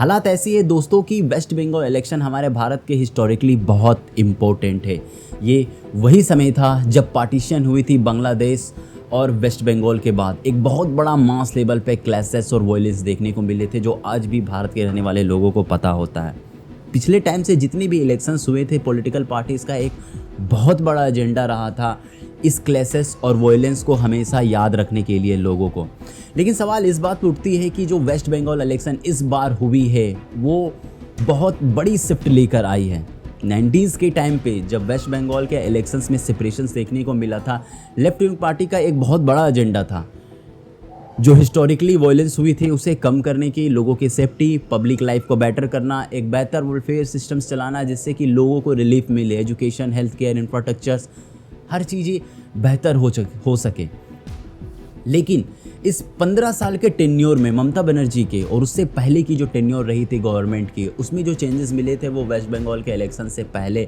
हालात ऐसी है दोस्तों कि वेस्ट बंगाल इलेक्शन हमारे भारत के हिस्टोरिकली बहुत इम्पोर्टेंट है। ये वही समय था जब पार्टीशन हुई थी बांग्लादेश और वेस्ट बंगाल के बाद। एक बहुत बड़ा मास लेवल पे क्लैशेस और वायलेंस देखने को मिले थे जो आज भी भारत के रहने वाले लोगों को पता होता है। पिछले टाइम से जितने भी इलेक्शंस हुए थे पॉलिटिकल पार्टीज़ का एक बहुत बड़ा एजेंडा रहा था इस क्लैशेस और वायलेंस को हमेशा याद रखने के लिए लोगों को। लेकिन सवाल इस बात पर उठती है कि जो वेस्ट बंगाल इलेक्शन इस बार हुई है वो बहुत बड़ी शिफ्ट लेकर आई है। 90s के टाइम पे जब वेस्ट बंगाल के इलेक्शंस में सेपरेशंस देखने को मिला था, लेफ्ट विंग पार्टी का एक बहुत बड़ा एजेंडा था जो हिस्टोरिकली वायलेंस हुई थी उसे कम करने की, लोगों की सेफ्टी, पब्लिक लाइफ को बेटर करना, एक बेहतर वेलफेयर सिस्टम्स चलाना जिससे कि लोगों को रिलीफ मिले, एजुकेशन, हेल्थ केयर, इंफ्रास्ट्रक्चर्स, हर चीज़ें बेहतर हो सके। लेकिन इस 15 साल के टेन्योर में ममता बनर्जी के और उससे पहले की जो टेन्योर रही थी गवर्नमेंट की, उसमें जो चेंजेस मिले थे वो वेस्ट बंगाल के इलेक्शन से पहले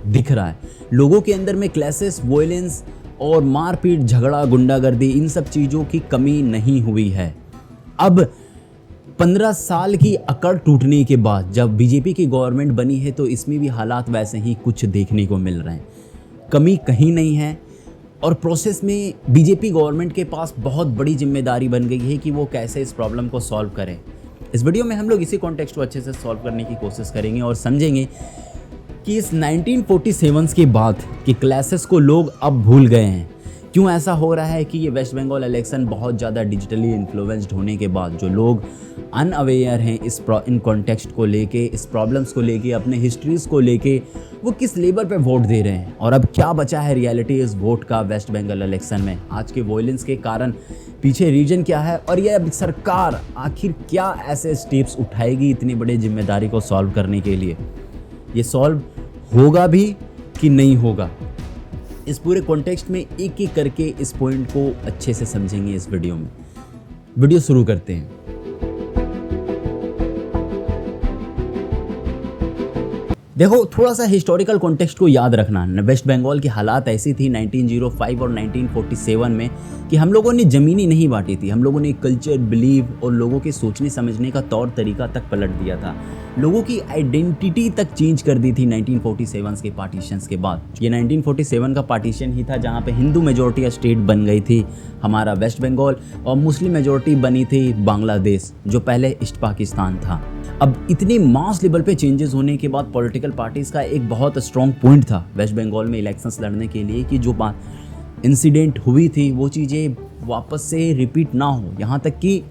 दिख रहा है। लोगों के अंदर में क्लैशेस, वायलेंस और मारपीट, झगड़ा, गुंडागर्दी, इन सब चीज़ों की कमी नहीं हुई है। अब 15 साल की अकड़ टूटने के बाद जब बीजेपी की गवर्नमेंट बनी है तो इसमें भी हालात वैसे ही कुछ देखने को मिल रहे हैं। कमी कहीं नहीं है और प्रोसेस में बीजेपी गवर्नमेंट के पास बहुत बड़ी जिम्मेदारी बन गई है कि वो कैसे इस प्रॉब्लम को सॉल्व करें। इस वीडियो में हम लोग इसी कॉन्टेक्स्ट को अच्छे से सॉल्व करने की कोशिश करेंगे और समझेंगे कि इस 1947 के बाद के क्लैशेस को लोग अब भूल गए हैं। क्यों ऐसा हो रहा है कि ये वेस्ट बंगाल इलेक्शन बहुत ज़्यादा डिजिटली इन्फ्लुएंस्ड होने के बाद जो लोग अनअवेयर हैं इन कॉन्टेक्स्ट को लेके, इस प्रॉब्लम्स को लेके, अपने हिस्ट्रीज़ को लेके, वो किस लेवल पे वोट दे रहे हैं और अब क्या बचा है रियलिटी इस वोट का वेस्ट बंगाल इलेक्शन में। आज के वायलेंस के कारण पीछे रीजन क्या है और ये अब सरकार आखिर क्या ऐसे स्टेप्स उठाएगी इतनी बड़ी जिम्मेदारी को सॉल्व करने के लिए। ये सॉल्व होगा भी कि नहीं होगा, इस पूरे कॉन्टेक्स्ट में एक एक करके इस पॉइंट को अच्छे से समझेंगे इस वीडियो में। वीडियो शुरू करते हैं। देखो, थोड़ा सा हिस्टोरिकल कॉन्टेक्स्ट को याद रखना। वेस्ट बंगाल की हालात ऐसी थी 1905 और 1947 में कि हम लोगों ने ज़मीनी नहीं बांटी थी, हम लोगों ने कल्चर, बिलीव और लोगों के सोचने समझने का तौर तरीका तक पलट दिया था। लोगों की आइडेंटिटी तक चेंज कर दी थी 1947 के पार्टीशंस के बाद। ये 1947 का पार्टीशन ही था जहाँ पे हिंदू मेजॉरिटी स्टेट बन गई थी हमारा वेस्ट बंगाल और मुस्लिम मेजॉरिटी बनी थी बांग्लादेश जो पहले ईस्ट पाकिस्तान था। अब इतने मास लेवल पे चेंजेस होने के बाद पॉलिटिकल पार्टीज़ का एक बहुत स्ट्रॉन्ग पॉइंट था वेस्ट बंगाल में इलेक्शंस लड़ने के लिए कि जो बात इंसिडेंट हुई थी वो चीज़ें वापस से रिपीट ना हो, यहाँ तक कि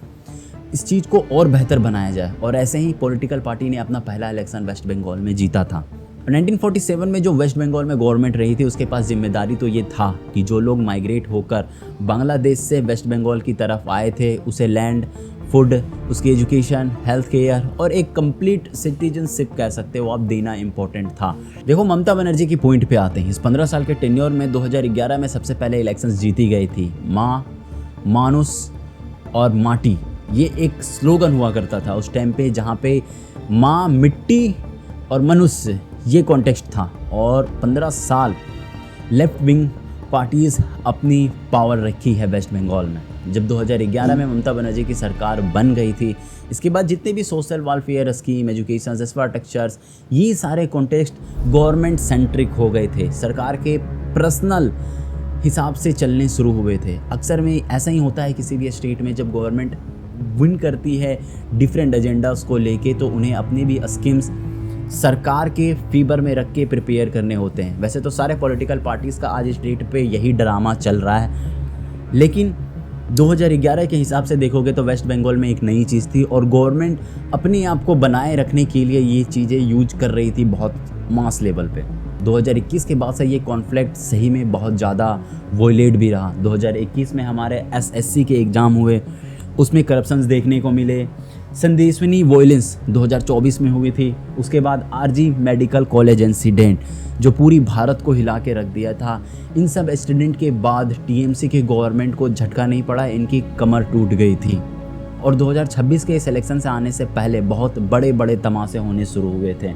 इस चीज़ को और बेहतर बनाया जाए। और ऐसे ही पॉलिटिकल पार्टी ने अपना पहला इलेक्शन वेस्ट बंगाल में जीता था। 1947 में जो वेस्ट बंगाल में गवर्नमेंट रही थी उसके पास जिम्मेदारी तो ये था कि जो लोग माइग्रेट होकर बांग्लादेश से वेस्ट बंगाल की तरफ आए थे उसे लैंड, फूड, उसकी एजुकेशन, हेल्थ केयर और एक कंप्लीट सिटीजनशिप कह सकते हो आप देना इम्पोर्टेंट था। देखो, ममता बनर्जी की पॉइंट पे आते हैं। इस 15 साल के टेन्योर में 2011 में सबसे पहले इलेक्शंस जीती गई थी। माँ, मानुस और माटी, ये एक स्लोगन हुआ करता था उस टाइम पे जहाँ पे माँ, मिट्टी और मनुष्य ये कॉन्टेक्स्ट था। और 15 साल लेफ्ट विंग पार्टीज़ अपनी पावर रखी है वेस्ट बंगाल में। जब 2011 में ममता बनर्जी की सरकार बन गई थी, इसके बाद जितने भी social welfare scheme, education, infrastructures, ये सारे कॉन्टेक्स्ट गवर्नमेंट सेंट्रिक हो गए थे, सरकार के पर्सनल हिसाब से चलने शुरू हुए थे। अक्सर में ऐसा ही होता है किसी भी स्टेट में जब गवर्नमेंट विन करती है डिफरेंट एजेंडास को लेके तो उन्हें अपने भी स्कीम्स सरकार के फीवर में रख के प्रिपेयर करने होते हैं। वैसे तो सारे पॉलिटिकल पार्टीज़ का आज इस डेट पे यही ड्रामा चल रहा है, लेकिन 2011 के हिसाब से देखोगे तो वेस्ट बंगाल में एक नई चीज़ थी और गवर्नमेंट अपने आप को बनाए रखने के लिए ये चीज़ें यूज कर रही थी बहुत मास लेवल पे। 2021 के बाद से ये कॉन्फ्लिक्ट सही में बहुत ज़्यादा वॉयलेट भी रहा। 2021 में हमारे SSC के एग्ज़ाम हुए, उसमें करप्शंस देखने को मिले। संदेशवनी वायलेंस 2024 में हुई थी। उसके बाद RG मेडिकल कॉलेज इंसिडेंट जो पूरी भारत को हिला के रख दिया था। इन सब इंसिडेंट के बाद TMC के गवर्नमेंट को झटका नहीं पड़ा, इनकी कमर टूट गई थी। और 2026 के इस इलेक्शन से आने से पहले बहुत बड़े बड़े तमाशे होने शुरू हुए थे।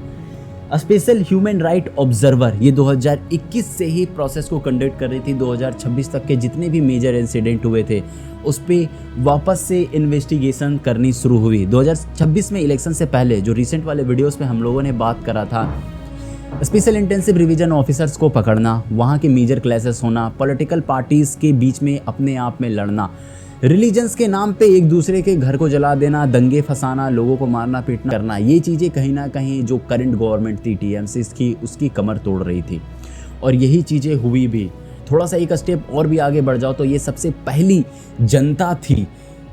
स्पेशल ह्यूमन राइट ऑब्जर्वर ये 2021 से ही प्रोसेस को कंडक्ट कर रही थी। 2026 तक के जितने भी मेजर इंसिडेंट हुए थे उस पर वापस से इन्वेस्टिगेशन करनी शुरू हुई। 2026 में इलेक्शन से पहले जो रिसेंट वाले वीडियोस पे हम लोगों ने बात करा था, स्पेशल इंटेंसिव रिवीजन ऑफिसर्स को पकड़ना, वहाँ के मेजर क्लैशेस होना, पॉलिटिकल पार्टीज़ के बीच में अपने आप में लड़ना, रिलीजन्स के नाम पे एक दूसरे के घर को जला देना, दंगे फंसाना, लोगों को मारना पीटना करना, ये चीज़ें कहीं ना कहीं जो करंट गवर्नमेंट थी टीएमसी की उसकी कमर तोड़ रही थी और यही चीज़ें हुई भी। थोड़ा सा एक स्टेप और भी आगे बढ़ जाओ तो ये सबसे पहली जनता थी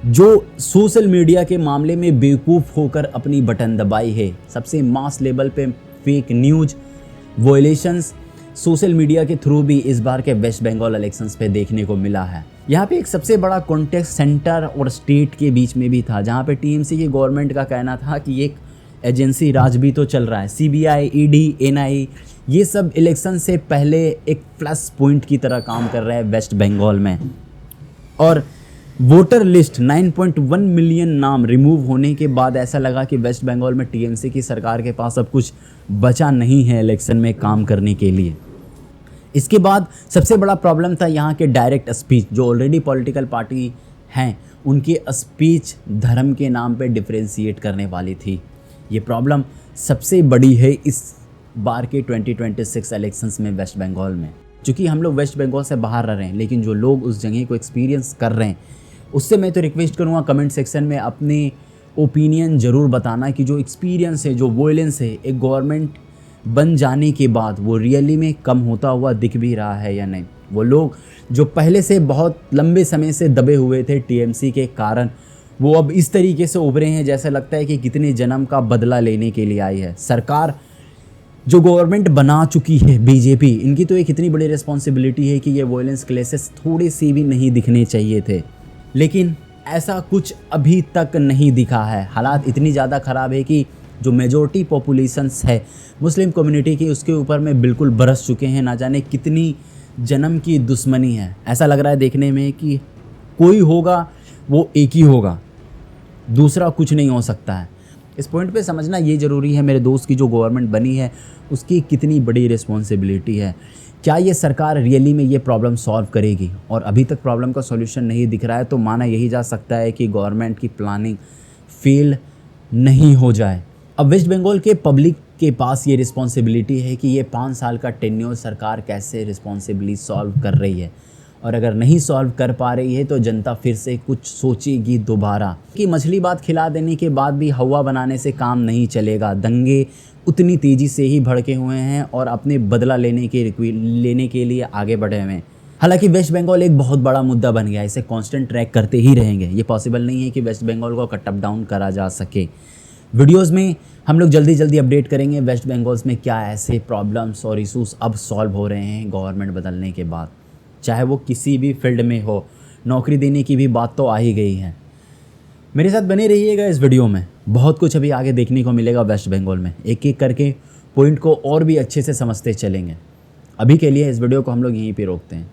जो सोशल मीडिया के मामले में बेवकूफ़ होकर अपनी बटन दबाई है। सबसे मास लेवल पे fake news violations social media के थ्रू भी इस बार के वेस्ट बंगाल इलेक्शंस पे देखने को मिला है। यहाँ पे एक सबसे बड़ा कॉन्टेक्स्ट सेंटर और स्टेट के बीच में भी था, जहाँ पे टीएमसी की गवर्नमेंट का कहना था कि एक एजेंसी राज भी तो चल रहा है, सीबीआई, ईडी, एनआई, ये सब इलेक्शन से पहले एक प्लस पॉइंट की तरह काम कर रहे हैं वेस्ट बंगाल में। और वोटर लिस्ट 9.1 मिलियन नाम रिमूव होने के बाद ऐसा लगा कि वेस्ट बंगाल में टीएमसी की सरकार के पास अब कुछ बचा नहीं है इलेक्शन में काम करने के लिए। इसके बाद सबसे बड़ा प्रॉब्लम था यहाँ के डायरेक्ट स्पीच, जो ऑलरेडी पॉलिटिकल पार्टी हैं उनकी स्पीच धर्म के नाम पे डिफरेंशिएट करने वाली थी। ये प्रॉब्लम सबसे बड़ी है इस बार के 2026 इलेक्शंस में वेस्ट बंगाल में। चूँकि हम लोग वेस्ट बंगाल से बाहर रह रहे हैं, लेकिन जो लोग उस जगह को एक्सपीरियंस कर रहे हैं उससे मैं तो रिक्वेस्ट करूँगा कमेंट सेक्शन में अपने ओपिनियन ज़रूर बताना कि जो एक्सपीरियंस है, जो वॉयलेंस है, एक गवर्नमेंट बन जाने के बाद वो रियली में कम होता हुआ दिख भी रहा है या नहीं। वो लोग जो पहले से बहुत लंबे समय से दबे हुए थे टीएमसी के कारण, वो अब इस तरीके से उभरे हैं जैसे लगता है कि कितने जन्म का बदला लेने के लिए आई है। सरकार जो गवर्नमेंट बना चुकी है बीजेपी, इनकी तो एक इतनी बड़ी रिस्पॉन्सिबिलिटी है कि ये वॉयलेंस क्लेसेस थोड़े से भी नहीं दिखने चाहिए थे, लेकिन ऐसा कुछ अभी तक नहीं दिखा है। हालात इतनी ज़्यादा ख़राब है कि जो मेजॉरिटी पॉपुलेशंस है मुस्लिम कम्युनिटी की, उसके ऊपर में बिल्कुल बरस चुके हैं। ना जाने कितनी जन्म की दुश्मनी है। ऐसा लग रहा है देखने में कि कोई होगा वो एक ही होगा, दूसरा कुछ नहीं हो सकता है। इस पॉइंट पे समझना ये ज़रूरी है मेरे दोस्त की जो गवर्नमेंट बनी है उसकी कितनी बड़ी रिस्पॉन्सिबिलिटी है। क्या ये सरकार रियली में ये प्रॉब्लम सॉल्व करेगी? और अभी तक प्रॉब्लम का सॉल्यूशन नहीं दिख रहा है तो माना यही जा सकता है कि गवर्नमेंट की प्लानिंग फेल नहीं हो जाए। अब वेस्ट बंगाल के पब्लिक के पास ये रिस्पॉन्सिबिलिटी है कि ये 5 साल का टेन्योर सरकार कैसे रिस्पॉन्सिबली सॉल्व कर रही है, और अगर नहीं सॉल्व कर पा रही है तो जनता फिर से कुछ सोचेगी दोबारा। कि मछली भात खिला देने के बाद भी हवा बनाने से काम नहीं चलेगा। दंगे उतनी तेज़ी से ही भड़के हुए हैं और अपने बदला लेने के लिए आगे बढ़े हुए हैं। हालांकि वेस्ट बंगाल एक बहुत बड़ा मुद्दा बन गया है, इसे कांस्टेंट ट्रैक करते ही रहेंगे। ये पॉसिबल नहीं है कि वेस्ट बंगाल को कट अप डाउन करा जा सके। वीडियोस में हम लोग जल्दी अपडेट करेंगे वेस्ट बंगाल में क्या ऐसे प्रॉब्लम्स और इशूज़ अब सॉल्व हो रहे हैं गवर्नमेंट बदलने के बाद, चाहे वो किसी भी फील्ड में हो। नौकरी देने की भी बात तो आ ही गई है। मेरे साथ बने रहिएगा इस वीडियो में, बहुत कुछ अभी आगे देखने को मिलेगा वेस्ट बंगाल में। एक एक करके पॉइंट को और भी अच्छे से समझते चलेंगे। अभी के लिए इस वीडियो को हम लोग यहीं पे रोकते हैं।